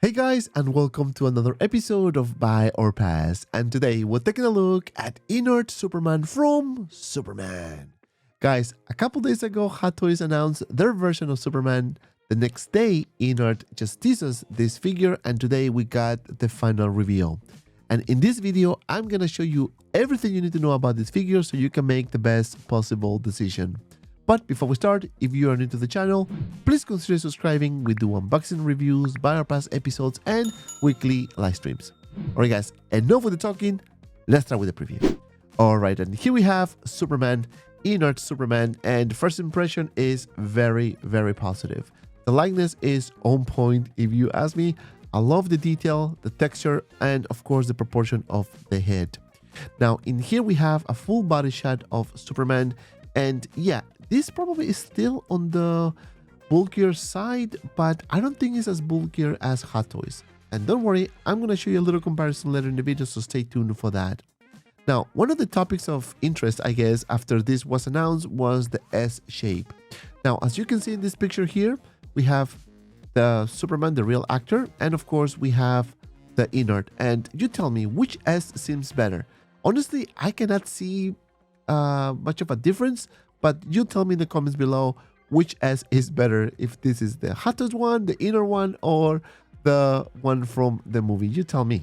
Hey guys, and welcome to another episode of Buy or Pass. And today we're taking a look at InArt Superman from Superman. Guys, a couple days ago, Hot Toys announced their version of Superman. The next day, InArt just teases this figure, and today we got the final reveal. And in this video, I'm gonna show you everything you need to know about this figure so you can make the best possible decision. But before we start, if you are new to the channel, please consider subscribing. We do unboxing reviews, buy or pass episodes, and weekly live streams. Alright guys, enough with the talking, let's start with the preview. Alright, and here we have Superman, InArt Superman, and first impression is very positive. The likeness is on point if you ask me. I love the detail, the texture, and of course the proportion of the head. Now in here we have a full body shot of Superman, and yeah, this probably is still on the bulkier side, but I don't think it's as bulkier as Hot Toys. And don't worry, I'm going to show you a little comparison later in the video, so stay tuned for that. Now, one of the topics of interest, I guess, after this was announced was the S shape. Now, as you can see in this picture here, we have the Superman, the real actor, and of course we have the InArt. And you tell me which S seems better. Honestly, I cannot see much of a difference, but you tell me in the comments below which S is better, if this is the Hot Toys one, the InArt one, or the one from the movie. You tell me.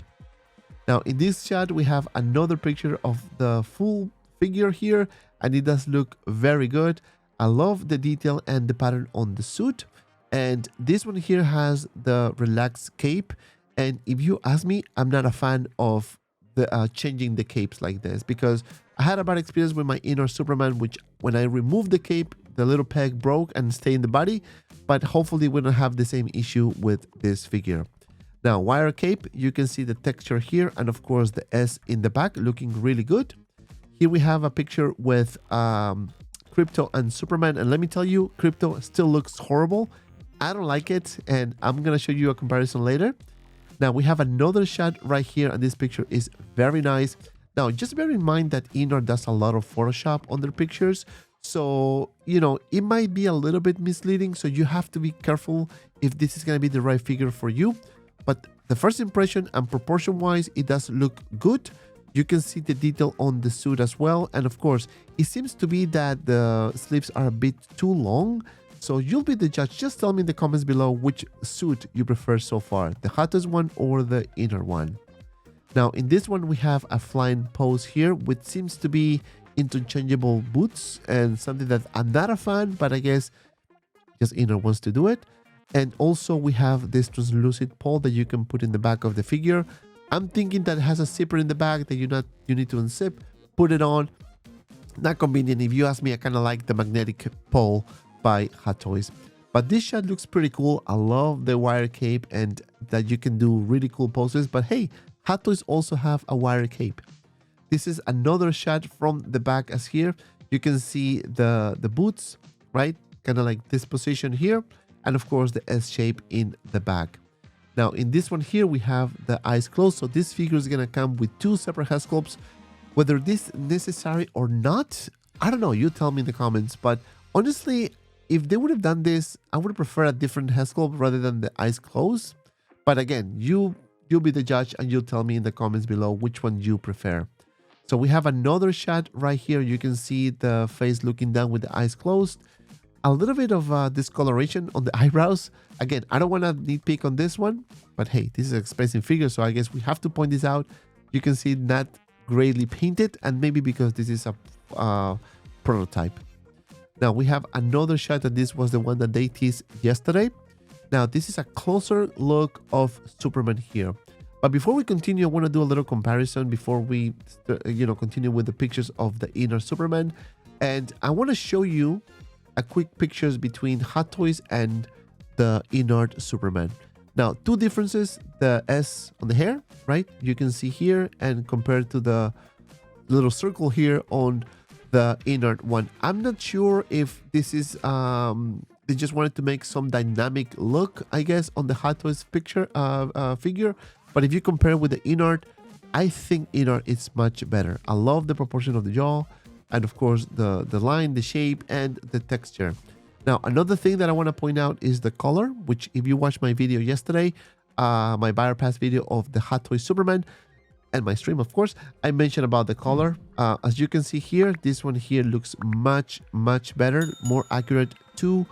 Now in this shot we have another picture of the full figure here, and it does look very good. I love the detail and the pattern on the suit, and this one here has the relaxed cape. And if you ask me, I'm not a fan of the changing the capes like this, because I had a bad experience with my InArt Superman, which when I removed the cape, the little peg broke and stayed in the body. But hopefully we don't have the same issue with this figure. Now, wire cape, you can see the texture here, and of course the S in the back looking really good. Here we have a picture with Crypto and Superman, and let me tell you, Crypto still looks horrible. I don't like it, and I'm gonna show you a comparison later. Now we have another shot right here, and this picture is very nice. Now, just bear in mind that InArt does a lot of Photoshop on their pictures. So, you know, it might be a little bit misleading. So you have to be careful if this is going to be the right figure for you. But the first impression and proportion wise, it does look good. You can see the detail on the suit as well. And of course, it seems to be that the sleeves are a bit too long. So you'll be the judge. Just tell me in the comments below which suit you prefer so far, the Hot Toys one or the InArt one. Now in this one we have a flying pose here, which seems to be interchangeable boots, and something that I'm not a fan, but I guess just InArt wants to do it. And also we have this translucent pole that you can put in the back of the figure. I'm thinking that it has a zipper in the back that you need to unzip, put it on. Not convenient. If you ask me, I kind of like the magnetic pole by Hot Toys. But this shot looks pretty cool. I love the wire cape and that you can do really cool poses. But hey, Hot Toys also have a wire cape. This is another shot from the back, as here you can see the boots, right? Kind of like this position here, and of course the S shape in the back. Now in this one here we have the eyes closed, so this figure is gonna come with two separate head sculpts. Whether this is necessary or not, I don't know, you tell me in the comments. But honestly, if they would have done this, I would prefer a different head sculpt rather than the eyes closed. But again, you'll be the judge, and you'll tell me in the comments below which one you prefer. So we have another shot right here. You can see the face looking down with the eyes closed. A little bit of discoloration on the eyebrows. Again, I don't want to nitpick on this one, but hey, this is an expensive figure, so I guess we have to point this out. You can see not greatly painted, and maybe because this is a prototype. Now we have another shot, and this was the one that they teased yesterday. Now this is a closer look of Superman here. But before we continue, I want to do a little comparison before we continue with the pictures of the InArt Superman. And I want to show you a quick pictures between Hot Toys and the InArt Superman. Now, two differences: the S on the hair, right? You can see here, and compared to the little circle here on the InArt one. I'm not sure if this is they just wanted to make some dynamic look, I guess, on the Hot Toys picture figure. But if you compare with the InArt, I think InArt is much better. I love the proportion of the jaw, and of course the line, the shape, and the texture. Now, another thing that I want to point out is the color, which if you watched my video yesterday, my buyer pass video of the Hot Toys Superman and my stream, of course, I mentioned about the color. As you can see here, this one here looks much better, more accurate to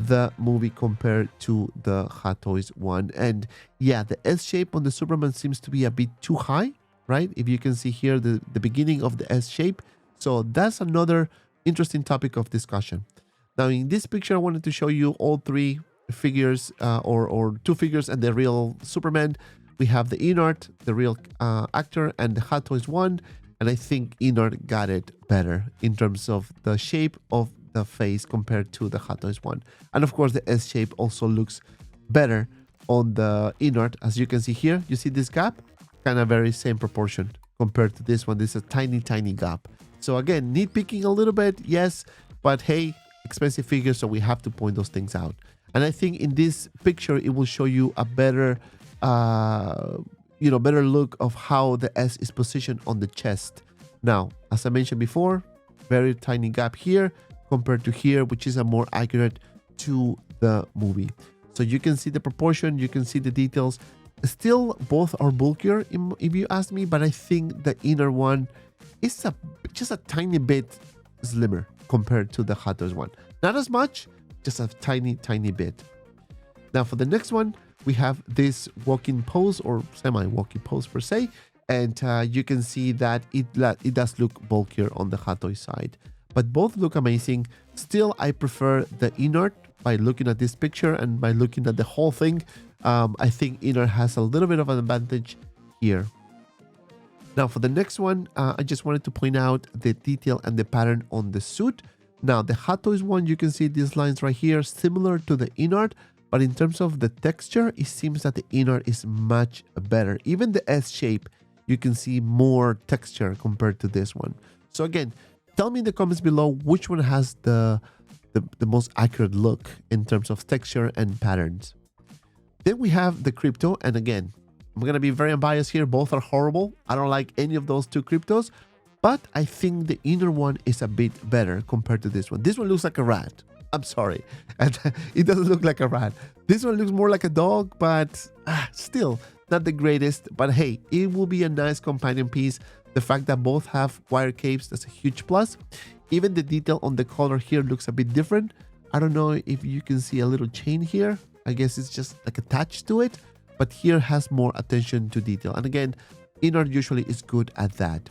the movie compared to the Hot Toys one. And yeah, the S shape on the Superman seems to be a bit too high, right? If you can see here, the beginning of the S shape. So that's another interesting topic of discussion. Now in this picture, I wanted to show you all three figures, or two figures and the real Superman. We have the InArt, the real actor, and the Hot Toys one. And I think InArt got it better in terms of the shape of the face compared to the Hot Toys one. And of course, the S shape also looks better on the InArt. As you can see here, you see this gap? Kind of very same proportion compared to this one. This is a tiny gap. So again, nitpicking a little bit, yes. But hey, expensive figures, so we have to point those things out. And I think in this picture, it will show you a better better look of how the S is positioned on the chest. Now, as I mentioned before, very tiny gap here compared to here, which is a more accurate to the movie. So you can see the proportion, you can see the details. Still, both are bulkier, if you ask me, but I think the inner one is just a tiny bit slimmer compared to the Hot Toys one. Not as much, just a tiny bit. Now for the next one, we have this walking pose, or semi-walking pose per se, and you can see that it does look bulkier on the Hot Toys side. But both look amazing. Still, I prefer the InArt by looking at this picture and by looking at the whole thing. I think InArt has a little bit of an advantage here. Now for the next one, I just wanted to point out the detail and the pattern on the suit. Now the Hot Toys one, you can see these lines right here, similar to the InArt. But in terms of the texture, it seems that the InArt is much better. Even the S shape, you can see more texture compared to this one. So again, tell me in the comments below which one has the most accurate look in terms of texture and patterns. Then we have the Crypto, and again, I'm gonna be very unbiased here. Both are horrible. I don't like any of those two Cryptos, but I think the inner one is a bit better compared to this one. This one looks like a rat. I'm sorry, and it doesn't look like a rat. This one looks more like a dog, but still not the greatest. But hey, it will be a nice companion piece. The fact that both have wire capes, that's a huge plus. Even the detail on the collar here looks a bit different. I don't know if you can see a little chain here. I guess it's just like attached to it, but here has more attention to detail. And again, InArt usually is good at that.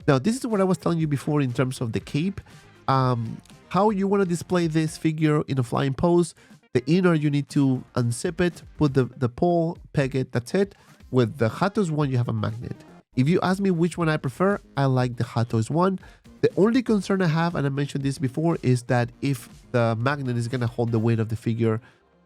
Now, this is what I was telling you before in terms of the cape. How you want to display this figure in a flying pose. The InArt, you need to unzip it, put the pole, peg it, that's it. With the Hot Toys one, you have a magnet. If you ask me which one I prefer, I like the Hot Toys one. The only concern I have, and I mentioned this before, is that if the magnet is going to hold the weight of the figure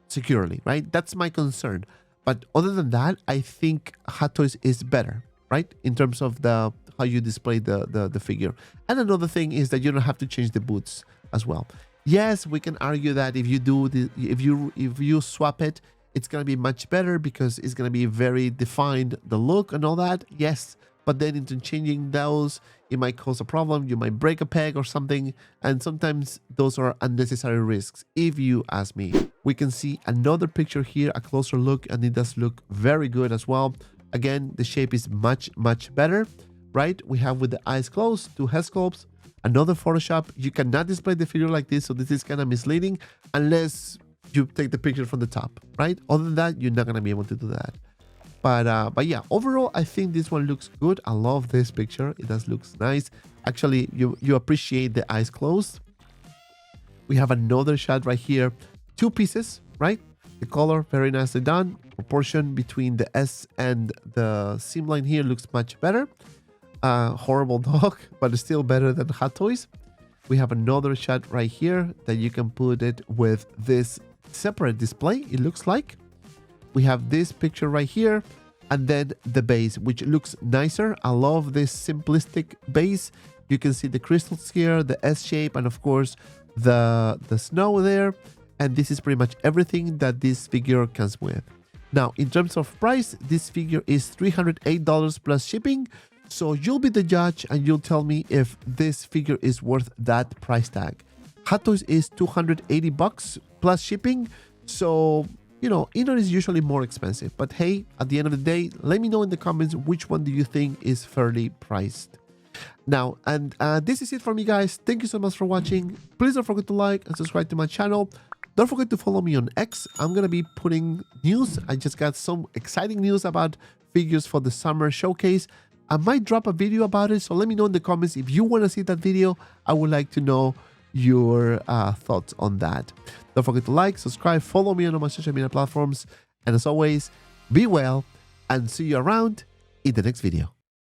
securely, right? That's my concern. But other than that, I think Hot Toys is better, right? In terms of how you display the figure. And another thing is that you don't have to change the boots as well. Yes, we can argue that if you swap it, it's gonna be much better because it's gonna be very defined, the look and all that. Yes, but then into changing those, it might cause a problem. You might break a peg or something, and sometimes those are unnecessary risks, if you ask me. We can see another picture here, a closer look, and it does look very good as well. Again, the shape is much better, right? We have with the eyes closed, two head sculpts, another Photoshop. You cannot display the figure like this, so this is kind of misleading unless you take the picture from the top, right? Other than that, you're not gonna be able to do that. But yeah, overall, I think this one looks good. I love this picture. It does look nice. Actually, you appreciate the eyes closed. We have another shot right here. Two pieces, right? The color, very nicely done. Proportion between the S and the seam line here looks much better. Horrible dog, but still better than Hot Toys. We have another shot right here that you can put it with this separate display, it looks like. We have this picture right here, and then the base, which looks nicer. I love this simplistic base. You can see the crystals here, the S shape, and of course the snow there. And this is pretty much everything that this figure comes with. Now, in terms of price, this figure is $308 plus shipping. So you'll be the judge and you'll tell me if this figure is worth that price tag. Hot Toys is $280 plus shipping. So you know, InArt is usually more expensive. But hey, at the end of the day, let me know in the comments which one do you think is fairly priced. Now, and this is it for me, guys. Thank you so much for watching. Please don't forget to like and subscribe to my channel. Don't forget to follow me on X. I'm going to be putting news. I just got some exciting news about figures for the summer showcase. I might drop a video about it, so let me know in the comments if you want to see that video. I would like to know your thoughts on that. Don't forget to like, subscribe, follow me on all my social media platforms. And as always, be well and see you around in the next video.